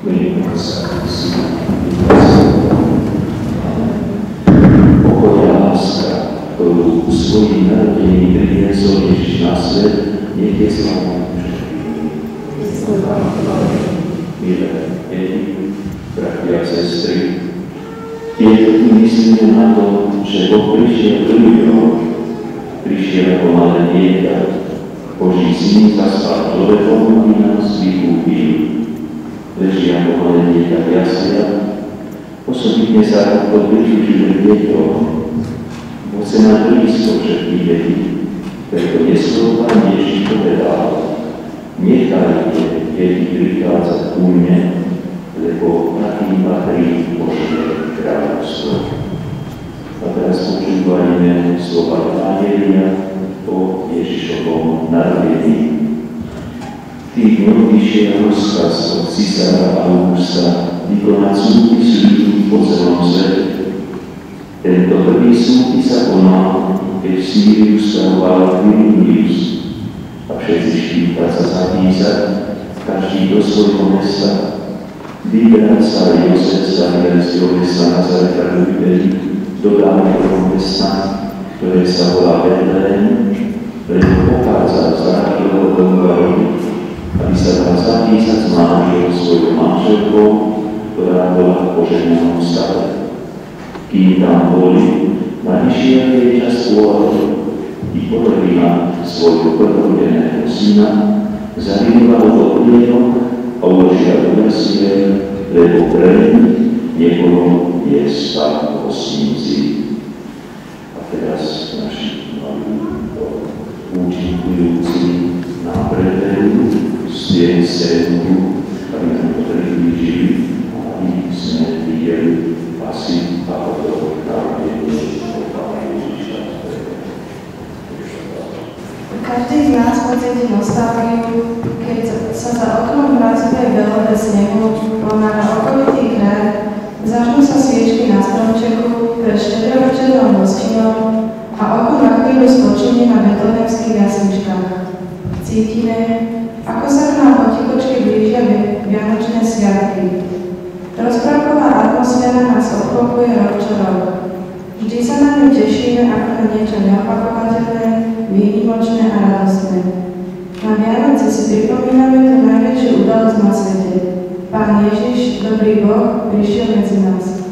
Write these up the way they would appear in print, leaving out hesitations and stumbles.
Pokoj a láska, ktorú svojím narodením priniesol Ježiš na svet, nech je s vami. Milé deti, bratia a sestry, tieto dni myslíme na to, že Boh prišiel do ľuďom, prišiel ako malé dieťa, Boží syn zaspal človekom, aby nás vykúpil. Leží ako malé dieťa v jasliach, osobitne sa to prišužili deťom, bo chce mať blízko všetkých detí, preto neskôr Pán Ježiš povedal: nechajte deti prichádzať ku mne, lebo takým patrí Božie kráľovstvo. A teraz počúvajme slova Evanjelia o Ježišovom narodení. V tých dňoch vyšiel rozkaz od cisára Augusta vykonať súpis ľudí po celom svete. Tento prvý súpis sa konal, keď v Sýriu stavoval Quirinius, a všetci štípať sa zapísať, každý do svojho mesta. Vyberať sa Jozef z Galilejského mesta Nazareta do Judei, do Dávidovho mesta, ktoré sa volá Betlehem, lebo pochádzal z Ráchelovho domu a rodu, aby sa tam zapísať s manželom svojou manželkou, ktorá bola v požehnanom stave. Kým tam boli, nadišiel jej čas pôvodu i porodila svojho prvorodeného syna, zavidovala do plienok a uložila do jasie, lebo pre nebolo miesta v osníci. A teraz naši účinkujúci nám prevedú stieň scénu, aby nám to priblížili, aby sme videli asi a to narodenie Pána Ježiša. Každý z nás pocíti nostalgiu, keď sa za oknom mrazivej veľové snehu ponára okolitý kraj, zažnú sa sviečky na stromčeku pred štedrovečernou hostinou a oko na chvíľu spočíne na betlehemských jasličkách. Cítime, ako sa k nám potichočky blížia vianočné sviatky. Rozprávková atmosféra nás obklopuje rok čo rok. Vždy sa na ňu tešíme ako na niečo neopakovateľné, výnimočné a radostné. Na Vianoce si pripomíname tú najväčšiu udalosť na svete. Pán Ježiš, dobrý Boh, prišiel medzi nás.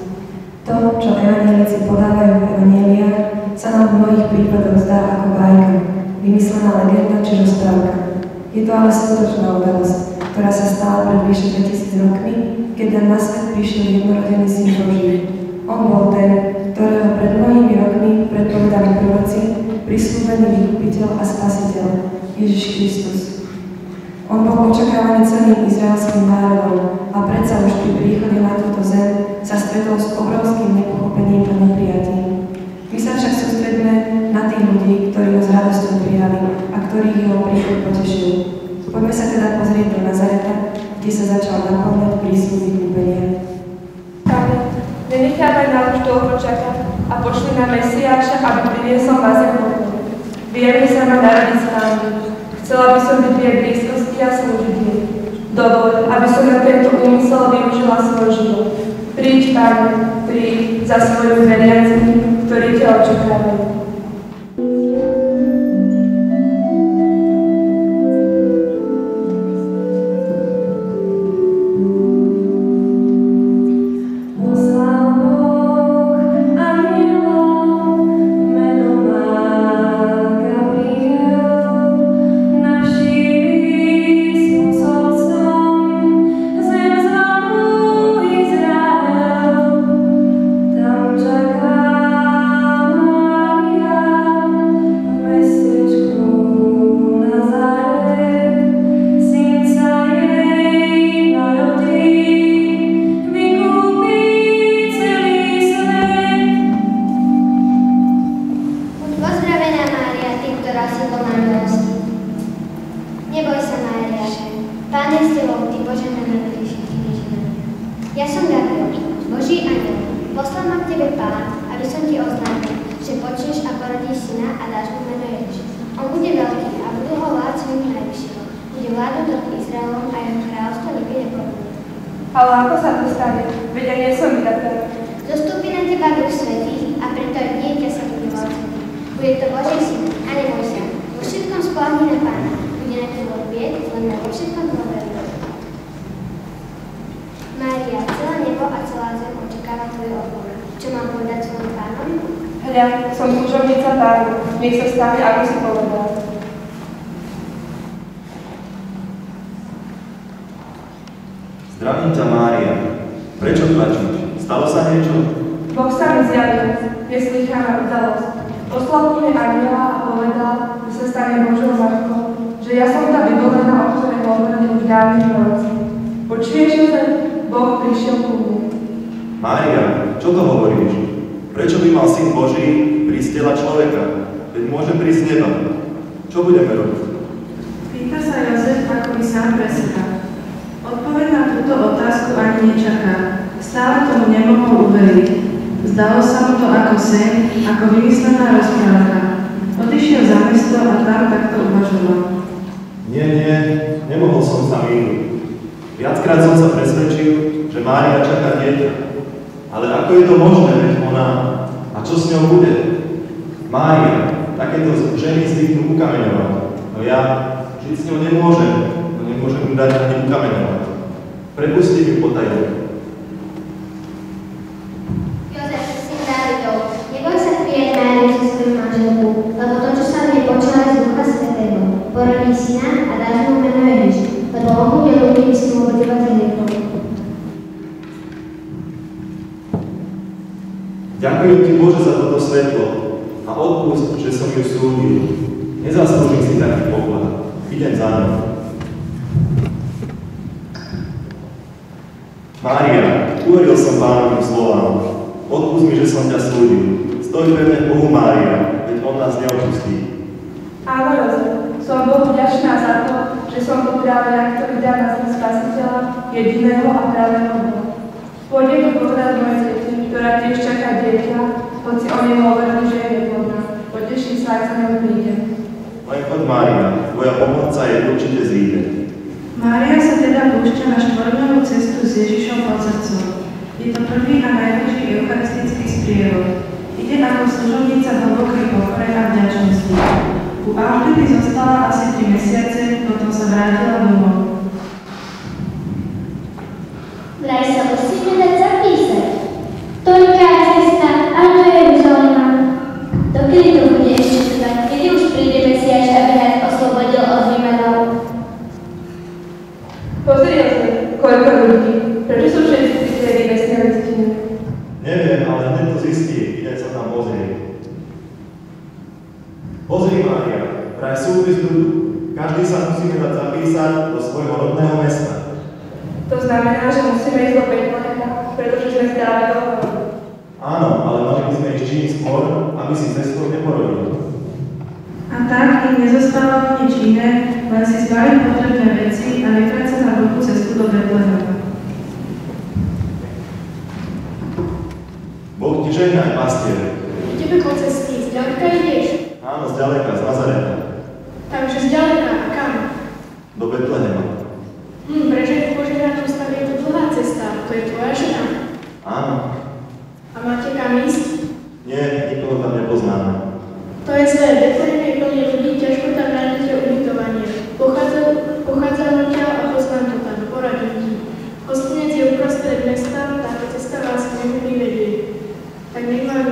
To, čo evanjelici podávajú v evanjeliách, sa nám v mnohých prípadoch zdá ako bajka, vymyslená legenda či rozprávka. Je to ale skutočná udalosť, ktorá sa stala pred vyše 2000 rokmi, keď na svet prišiel jednorodený syn Boží. On bol ten, ktorého pred mnohými rokmi predpovedali proroci, prisľúbený vykupiteľ a spasiteľ, Ježiš Kristus. On bol očakávaný celým izraelským národom a predsa už pri príchode na túto zem sa stretol s obrovským nepochopením a neprijatím. My sa však sústredíme na tých ľudí, ktorí ho s radosťou prijali a ktorých jeho príchod potešil. Poďme sa teda pozrieť do Nazareta, kde sa začal naplňať prísľub vykúpenia. Pane, nenechávaj nás už dlho čakať a pošli na Mesiáša, aby priniesol na zem pokoj. Viem, že sa má narodiť s nami. Chcela by som byť v jej blízkosti a slúžiť jej. Dovol, aby som na tento úmysel využila svoj život. Príď, Pane, príď za svojimi veriacimi, ktorí ťa očakávajú. Ale ako sa to stane? Veď ja nie som vydateľ. Zostúpi na teba Duch Svätý a preto aj dieťa sa bude volať. Bude to Boží syn a neboj sa. Vo všetkom spoľahni na Pána. Bude na teba odbieť, len na vo všetkom dôveruj. Mária, celé nebo a celá zem očakáva tvoju odpoveď. Čo mám povedať svojim pánom? Hľa, som služobnica Pánu. Nech sa stane, ako si povedal. Zdravím ťa, Mária. Prečo plačíš? Stalo sa niečo? Boh sa mi zjavil. Je slychaná udalosť. Poslal mi anjela a povedal, že sa stane Božou matkou, že ja som tá vyvolená, o ktorej hovorili už dávnych proroci. Počuješ, že Boh prišiel ku mne. Mária, čo to hovoríš? Prečo by mal Syn Boží prísť z tela človeka? Veď môže prísť z neba. Čo budeme robiť? Pýta sa Jozef, ako by sám pre seba. Odpoveď na túto otázku ani nečaká. Stále tomu nemohol uveriť. Zdalo sa mu to ako sen, ako vymyslená rozprávka. Odišiel za mesto a tam takto uvažoval. Nie, nemohol som sa mýliť. Viackrát som sa presvedčil, že Mária čaká dieťa. Ale ako je to možné, veď ona? A čo s ňou bude? Mária, takéto ženy zvyknú ukameňovať. No ja žiť s ňou nemôžem ju dať ani ukameňovať. Prepustím ju potajne. Jozef, syn Dávidov, neboj sa prijať Máriu za svoju manželku, lebo to, čo sa v nej počala z Ducha Svätého, porodí syna a dáš mu meno Ježiš, lebo on bude ľudí vyslobodovať z hriechov. Ďakujem ti, Bože, za toto svetlo a odpust, že som ju súdil. Nezaslúžim si taký poklad. Idem za ňou. Mária, uveril som Pánovým slovám. Odpust mi, že som ťa súdil. Stoj pevne Bohu, Mária, veď on nás neopustí. Áno, Jozef, som Bohu vďačná za to, že som bol práve ja, ktorý dá na zem Spasiteľa, jediného a pravého Boha. Pôjdem do povedať mojej teti, ktorá tiež čaká dieťa, hoci o nej hovorili, že je neplodná. Poteší sa, ak sa ňou príde. Len choď, Mária, tvoja pomocca je určite zíde. Mária sa teda púšťa na štvorňovú cestu s Ježišom pod srdcom. Je to prvý a najväčší eucharistický sprievod. Ide ako služobnica hlbokej pokory a vďačnosti. U Alžbety zostala asi 3 mesiace, potom sa vrátila domov. Vraj sa musíme dať zapísať. Toľká cesta až do Jeruzalema. Dokedy to bude ešte trvať? Kedy už príde Mesiáš, aby nás oslobodil od Rímanov? Pozri, Jozef, koľko ľudí. Prečo sú všetci pri tej nebesnej listine? Neviem, ale hneď to zistí. Idem sa tam pozrieť. Pozri, Mária, vraj súpis ľudu. Každý sa musíme dať zapísať do svojho rodného mesta. To znamená, že musíme ísť do Betlehema, pretože sme stále dohodli. Áno, ale mali by sme ísť čím skôr, aby si cestou neporodili. A tak im nezostávalo nič iné, len si zbaviť potrebné veci a nechať sa na dlhú cestu do Betlehema. Boh ti žehnaj, pastier. Ideme po cesty, zďaleka ideš? Áno, zďaleka, z Nazareta. Takže zďaleka, a kam? Do Betlehema. Prečo je v požiadanom stave je to dlhá cesta? To je tvoja žena? Áno. A máte kam ísť? Nie, nikoho tam nepoznáme. To je zlé, Betlehem je plný ľudí, ťažko tam nájdete ubytovanie. Pochádzam ťa a poznám to tam, poradím ti. Hostinec je uprostred mesta, táto cesta vás k nemu vyvedie. Tak nech vám,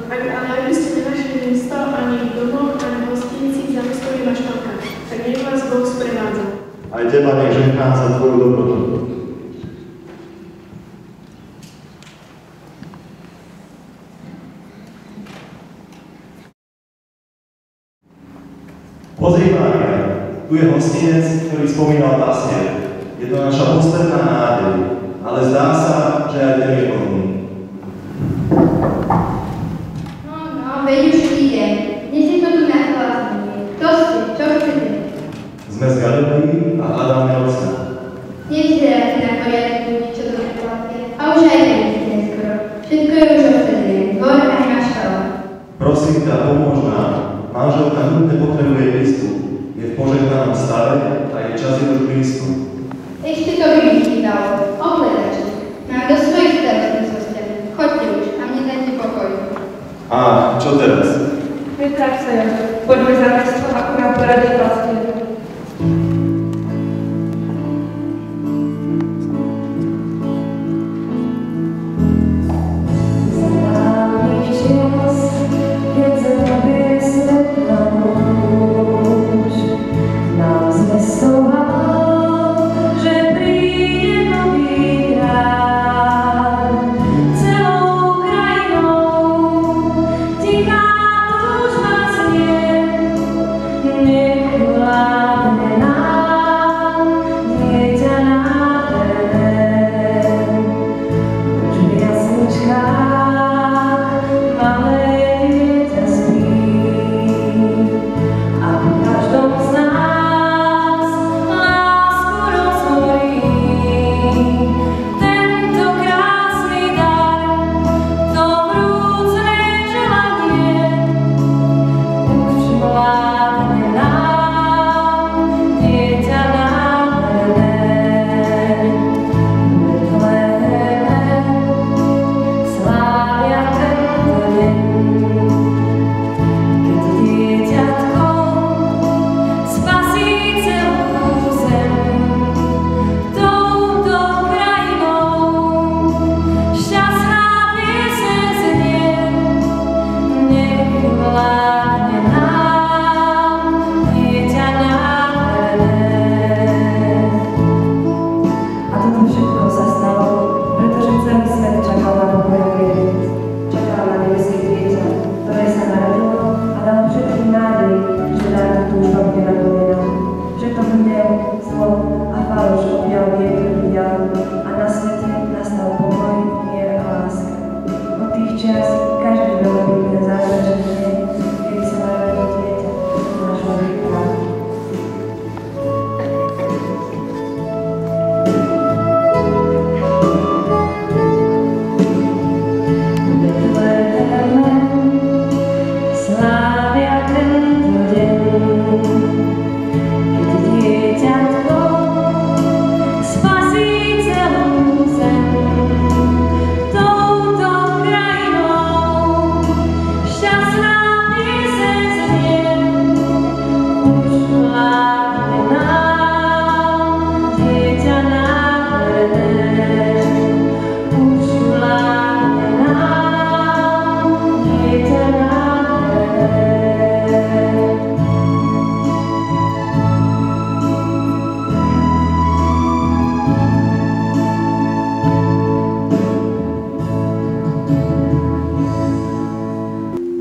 ale ak by ste nenašli miesto, ani domov, ani hostinci, zamestoli maštalka, tak nech vás Boh sprevádza. Aj teba nech žehná za tvoju dobrotu. Pozri, Mária, tu je hostinec, ktorý spomínal pastier. Je to naša ústredná nádej, ale zdá sa, že aj ten je plný. No, veď už idem. Dnes je to tu na chvástenie. Kto ste? Čo chcete? Sme z Galilei a hľadáme Otca. Nevyzeráte na poriadku, niečo do preplatia. A už aj nevidíte neskoro. Všetko je už obsadené. Dvor aj maštala. Prosím ťa, pomôž nám. Manželka nutne potrebuje prístup. Je v požehnanom stave a jej čas je už blízko. Ešte to by mi chýbalo. Opleta čo teraz? Netráp sa, Jozef. Poďme za mesto, ako nám poradí pastier.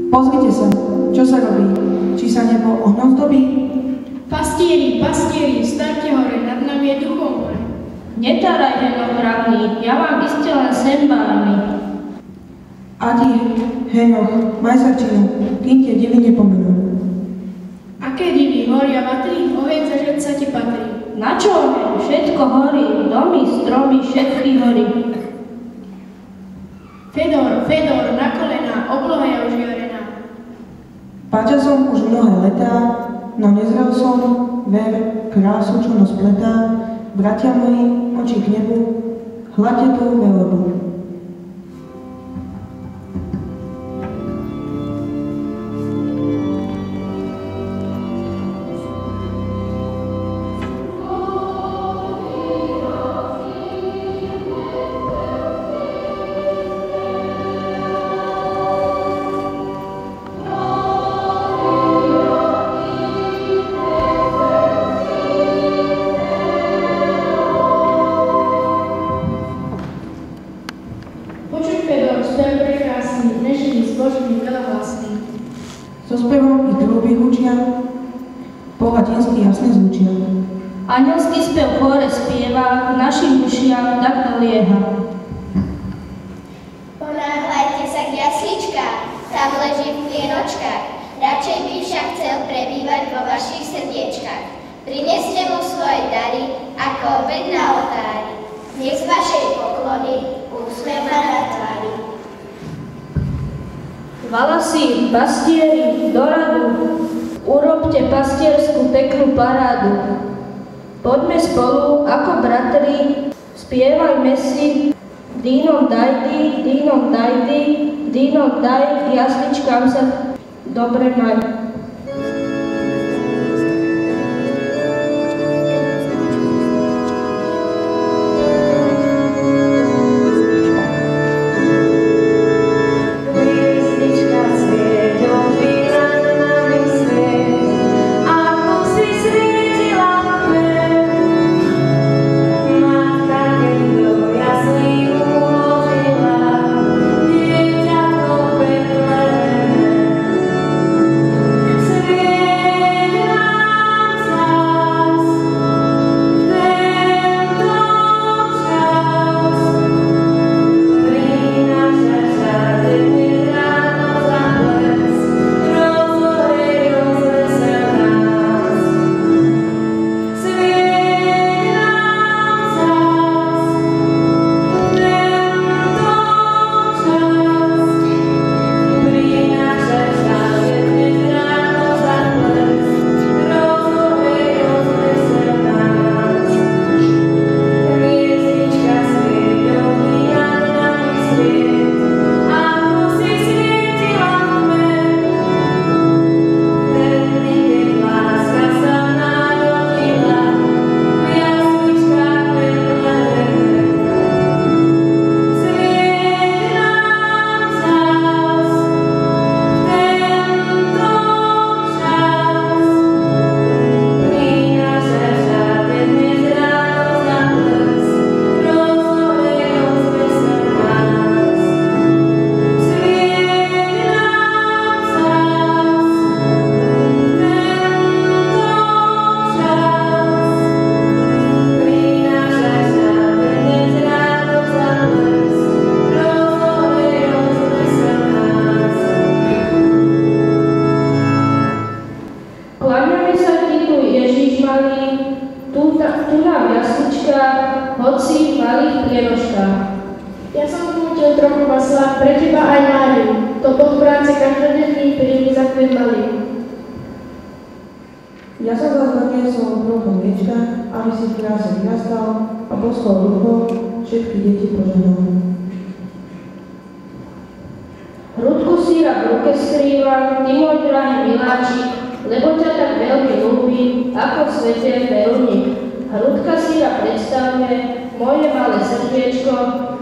Pozrite sa, čo sa robí. Či sa nebo ohňom zdobí? Pastieri, staňte hore, nad nami je duchom hore. Netáraj, Henoch mravný, ja mám iste len sembárny. A ty, Henoch, majzarčinu, kým tie divy nepomenú. Aké divy, horia vatry, oheň zažať sa ti patrí. Na čo oheň? Všetko horí, domy, stromy, všetky horí. Fedor, na kolená, obloha je už vyhorená. Páčal som už mnohé letá, no nezrel som, ver, krásu, čo nos pletá, bratia moji, oči k nebu, hľadte tú velebu. So spevom i trúby hučia, po latinsky jasne zvučia. Anielský spev v chóre spieva, k našim ušiam tak dolieha. Ponáhľajte sa k jasličkám, tam leží v klienočkách. Radšej by však chcel prebývať vo vašich srdiečkách. Prineste mu svoje dary, ako obeť na oltári. Nech z vašej poklony úsmev má na tvári. Valasí, pastieri, do radu, urobte pastierskú peknú parádu. Poďme spolu, ako bratri, spievajme si dínom dajdy, Dino, daj jasličkám sa dobre mať. Ja som vás doniesol trochu mliečka, aby si krásne vyrastal a božskou rukou všetky deti požehnal. Hrudku síra v ruke skrýva, ty môj drahý miláčik, lebo ťa tak veľmi ľúbi, ako svete Verunik. Hrudka síra predstavuje moje malé srdiečko,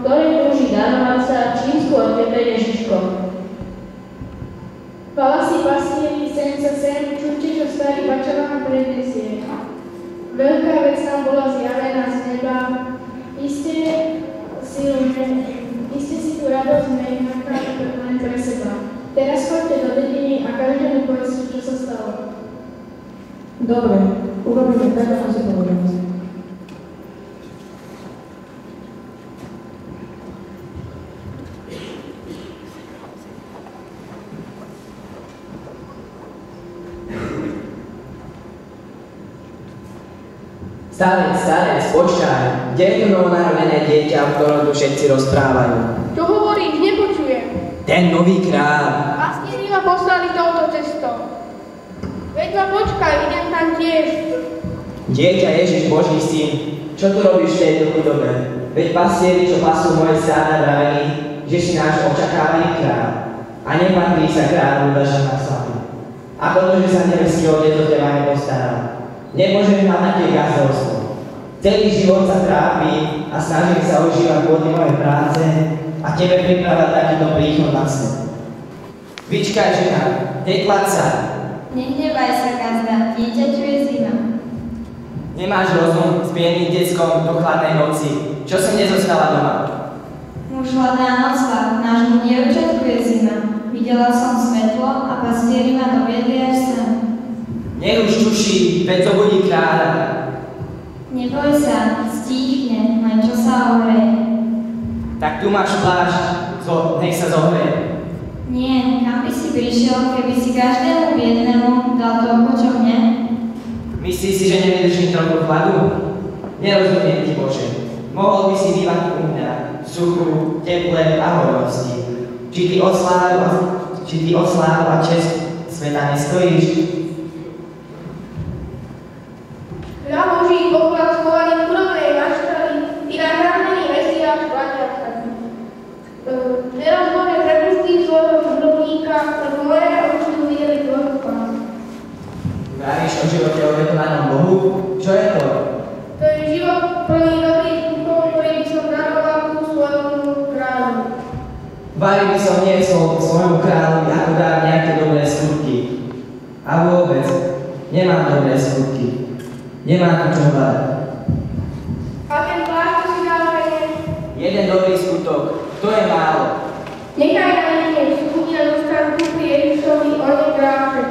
ktoré túži darovať sa čím skôr tebe, Ježiško. Chvala si pastieri, sem sa sem, čujte, čo starý bača vám prednesie. Veľká vec nám bola zjavená z neba, iste si tu radosť necháte len pre seba. Teraz choďte do dediny a každému povedzte, čo sa stalo. Dobre, urobíme tak, ako si povedal. Starec, počkaj. Kde je to novonarodené dieťa, o ktorom tu všetci rozprávajú? Čo hovoríš? Nepočujem. Ten nový kráľ. Pastieri ma poslali touto cestou. Veď ma počkaj, idem tam tiež. Dieťa Ježiš Boží syn, čo tu robíš v tejto chudobe? Veď pastieri, čo pasú moje stáda, vraveli, že si náš očakávaný kráľ. A nepatrí sa kráľu Daža na slavu. Ako to, že sa nebeský otec o teba nepostaral? Nemôžem mať také gazdelstvo. Celý život sa trápi a snažím sa užívať plody mojej práce a tebe pripravať takýto príchod na svet. Vyčkaj, žena, neklad sa. Nehnevaj sa, gazda, dieťaťu je zima. Nemáš rozum s biedným deckom do chladnej noci. Čo si nezostala doma? Muž hľadá nocľah, nášmu dievčatku je zima. Videla som svetlo a pastieri ma doviedli až sem. Nech už čuší, veď to budí kráľa. Neboj sa, stíchne, len čo sa ohreje. Tak tu máš plášť, nech sa zohreje. Nie, kam by si prišiel, keby si každému biednému dal toľko, čo mne? Myslíš si, že nevydržím trochu chladu? Nerozumiem ti, Bože. Mohol by si bývať u mňa, v suchu, teple a hojnosti. Či ty o slávu a čest sveta nestojíš? Hľa Boží poklad schovaný v chudobnej maštali, ty nám zranený Mesiáš platia. Teraz Bože prepustím Vari by som niesol svojmu kráľovi ako dar nejaké dobré skutky. A vôbec, nemám dobré skutky. Nemám čo hľadať. A ten plášť si dávajú? Jeden dobrý skutok, to je málo. Nechaj na nie, skutky a dostanku pri Ježišovi, on je gráfek.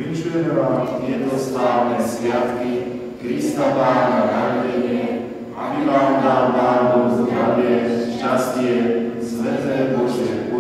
Vinšujeme vám jednostávne sviatky Krista Pána narodenie, aby vám dal Pán Boh zdravie, šťastie, sveté Božie